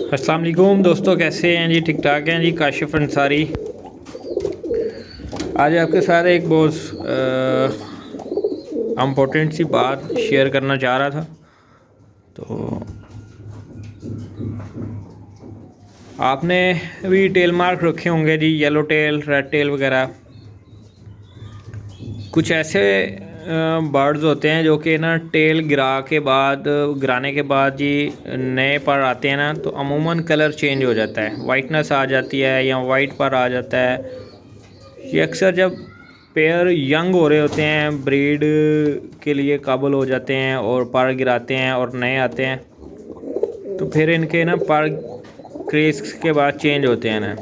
अस्सलाम वालेकुम दोस्तों, कैसे हैं जी? ठीक ठाक हैं जी। काशिफ अंसारी आज आपके साथ एक बहुत इम्पोर्टेंट सी बात शेयर करना चाह रहा था। तो आपने भी टेल मार्क रखे होंगे जी, येलो टेल, रेड टेल वगैरह। कुछ ऐसे बर्ड्स होते हैं जो कि ना टेल गिराने के बाद जी नए पर आते हैं ना, तो अमूमन कलर चेंज हो जाता है, वाइटनेस आ जाती है या वाइट पर आ जाता है। ये अक्सर जब पेयर यंग हो रहे होते हैं, ब्रीड के लिए काबुल हो जाते हैं और पर गिराते हैं और नए आते हैं, तो फिर इनके ना पर क्रेज के बाद चेंज होते हैं ना।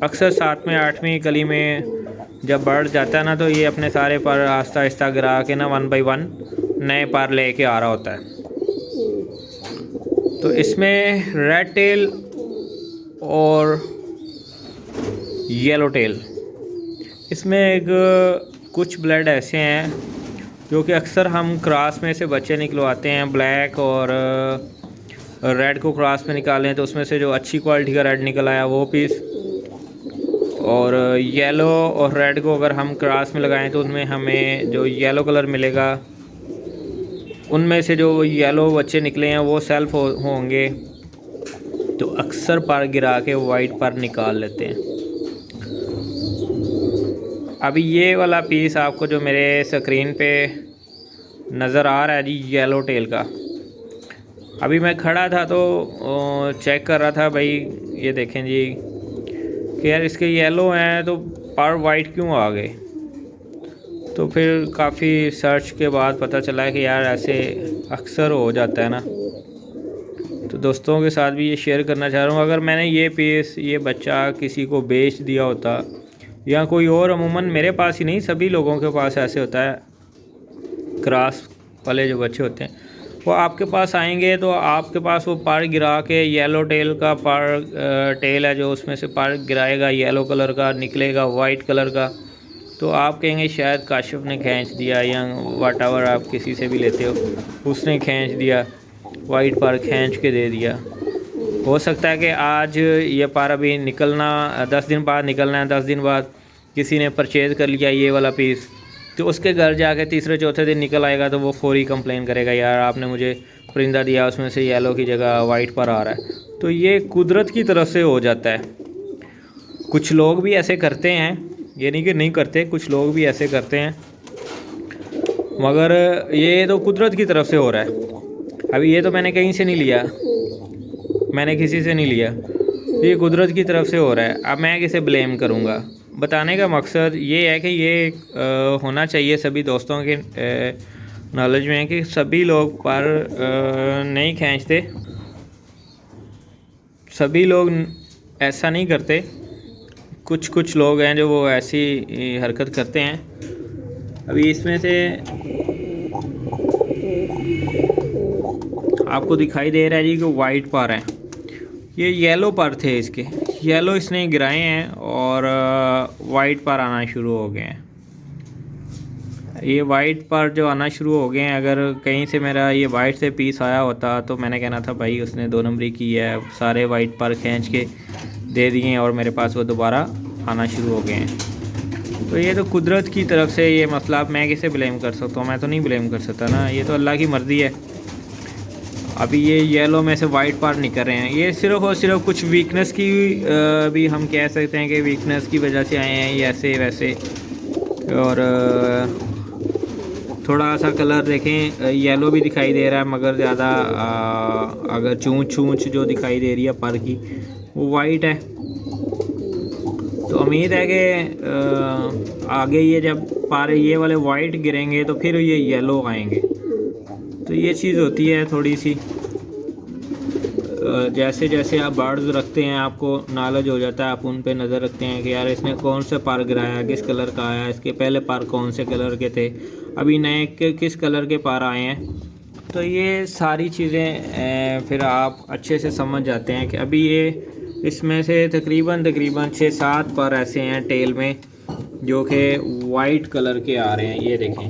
अक्सर 7वीं 8वीं कली में जब बर्ड जाता है ना, तो ये अपने सारे पर आहिस्ता आहिस्ता गिरा के ना 1 बाय 1 नए पर लेके आ रहा होता है। तो इसमें रेड टेल और येलो टेल, इसमें एक कुछ ब्लड ऐसे हैं जो कि अक्सर हम क्रॉस में से बच्चे निकलवाते हैं। ब्लैक और रेड को क्रॉस में निकालें तो उसमें से जो अच्छी क्वालिटी का रेड निकल आया वो पीस, और येलो और रेड को अगर हम क्रॉस में लगाएं तो उनमें हमें जो येलो कलर मिलेगा, उनमें से जो येलो बच्चे निकले हैं वो सेल्फ होंगे, तो अक्सर पर गिरा के वाइट पर निकाल लेते हैं। अभी ये वाला पीस आपको जो मेरे स्क्रीन पे नज़र आ रहा है जी, येलो टेल का। अभी मैं खड़ा था तो चेक कर रहा था, भाई ये देखें जी कि यार इसके येलो हैं तो पर वाइट क्यों आ गए। तो फिर काफ़ी सर्च के बाद पता चला कि यार ऐसे अक्सर हो जाता है ना। तो दोस्तों के साथ भी ये शेयर करना चाह रहा हूँ। अगर मैंने ये पीस, ये बच्चा किसी को बेच दिया होता या कोई और, अमूमन मेरे पास ही नहीं सभी लोगों के पास ऐसे होता है, क्रॉस वाले जो बच्चे होते हैं वो आपके पास आएंगे तो आपके पास वो पर गिरा के, येलो टेल का पर टेल है जो उसमें से पर गिराएगा, येलो कलर का निकलेगा वाइट कलर का, तो आप कहेंगे शायद काशिफ ने खींच दिया या वाट एवर, आप किसी से भी लेते हो, उसने खींच दिया, वाइट पर खींच के दे दिया। हो सकता है कि आज ये पर अभी निकलना 10 दिन बाद निकलना है, 10 दिन बाद किसी ने परचेज़ कर लिया ये वाला पीस, तो उसके घर जाके तीसरे चौथे दिन निकल आएगा तो वो फौरी कंप्लेन करेगा, यार आपने मुझे परिंदा दिया उसमें से येलो की जगह वाइट पर आ रहा है। तो ये कुदरत की तरफ से हो जाता है। कुछ लोग भी ऐसे करते हैं, ये नहीं कि नहीं करते, कुछ लोग भी ऐसे करते हैं, मगर ये तो कुदरत की तरफ से हो रहा है। अभी ये तो मैंने कहीं से नहीं लिया, मैंने किसी से नहीं लिया, ये कुदरत की तरफ से हो रहा है। अब मैं किसे ब्लेम करूँगा। बताने का मकसद ये है कि ये होना चाहिए सभी दोस्तों के नॉलेज में कि सभी लोग पर नहीं खींचते, सभी लोग ऐसा नहीं करते। कुछ लोग हैं जो वो ऐसी हरकत करते हैं। अभी इसमें से आपको दिखाई दे रहा है जी कि वाइट पर हैं, ये येलो पर थे, इसके येलो इसने गिराए हैं और वाइट पर आना शुरू हो गए हैं। ये वाइट पर जो आना शुरू हो गए हैं, अगर कहीं से मेरा ये वाइट से पीस आया होता तो मैंने कहना था भाई उसने 2 नंबरी की है, सारे वाइट पर खींच के दे दिए हैं और मेरे पास वो दोबारा आना शुरू हो गए हैं। तो ये तो कुदरत की तरफ से ये मसला, अब मैं किसे ब्लेम कर सकता हूँ? मैं तो नहीं ब्लेम कर सकता ना, ये तो अल्लाह की मर्ज़ी है। अभी ये येलो में से वाइट पार्ट निकल रहे हैं, ये सिर्फ़ और सिर्फ कुछ वीकनेस की भी हम कह सकते हैं कि वीकनेस की वजह से आए हैं ये ऐसे वैसे। और थोड़ा सा कलर देखें, येलो भी दिखाई दे रहा है, मगर ज़्यादा अगर चूंच जो दिखाई दे रही है पर की वो वाइट है। तो उम्मीद है कि आगे ये जब पर ये वाले वाइट गिरेंगे तो फिर ये येलो आएंगे। तो ये चीज़ होती है थोड़ी सी, जैसे जैसे आप बर्ड्स रखते हैं आपको नॉलेज हो जाता है, आप उन पे नज़र रखते हैं कि यार इसने कौन से पर गिराया, किस कलर का आया, इसके पहले पर कौन से कलर के थे, अभी नए के किस कलर के पर आए हैं। तो ये सारी चीज़ें फिर आप अच्छे से समझ जाते हैं कि अभी ये इसमें से तकरीबन 6-7 पर ऐसे हैं टेल में जो कि वाइट कलर के आ रहे हैं, ये देखें।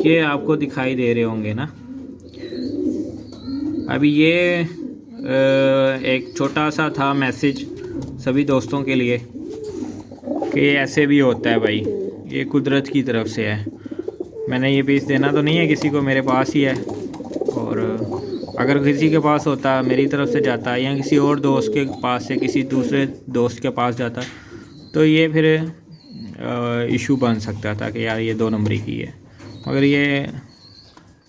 ये आपको दिखाई दे रहे होंगे ना। अभी ये एक छोटा सा था मैसेज सभी दोस्तों के लिए कि ऐसे भी होता है भाई, ये कुदरत की तरफ से है। मैंने ये पीस देना तो नहीं है किसी को, मेरे पास ही है, और अगर किसी के पास होता, मेरी तरफ से जाता, या किसी और दोस्त के पास से किसी दूसरे दोस्त के पास जाता, तो ये फिर इशू बन सकता था कि यार ये 2 नंबरी की है। मगर ये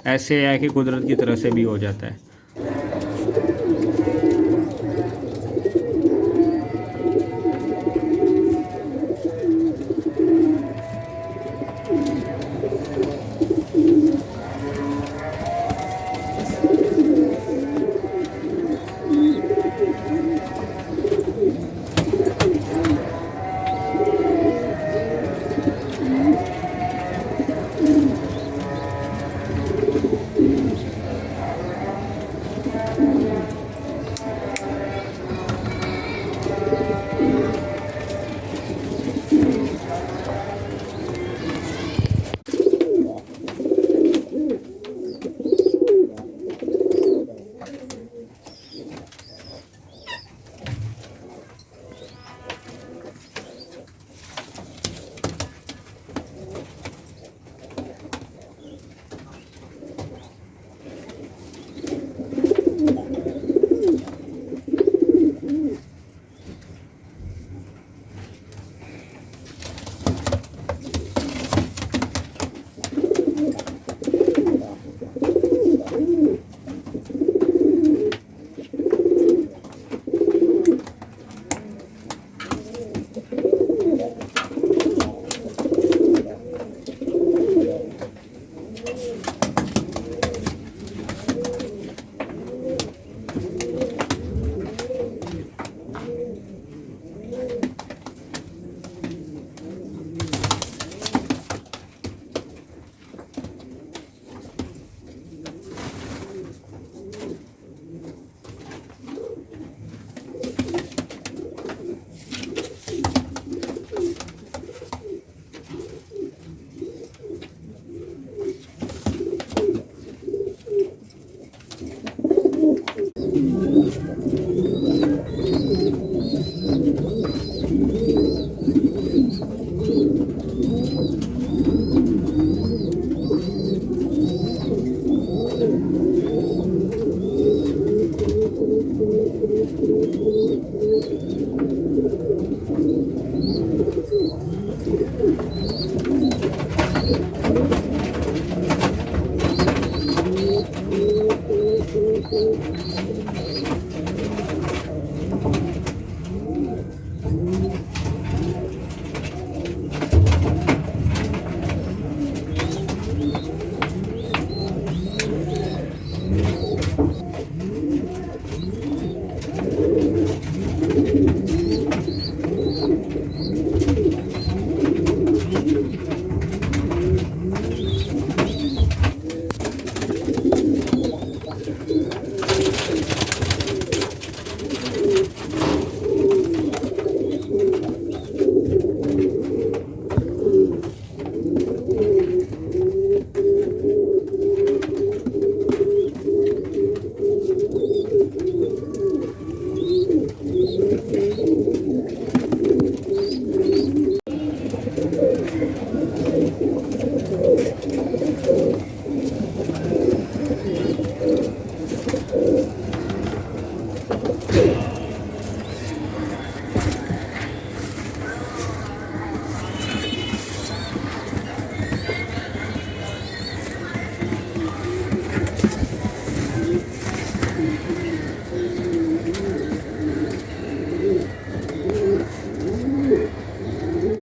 ऐसे है कि कुदरत की तरफ से भी हो जाता है।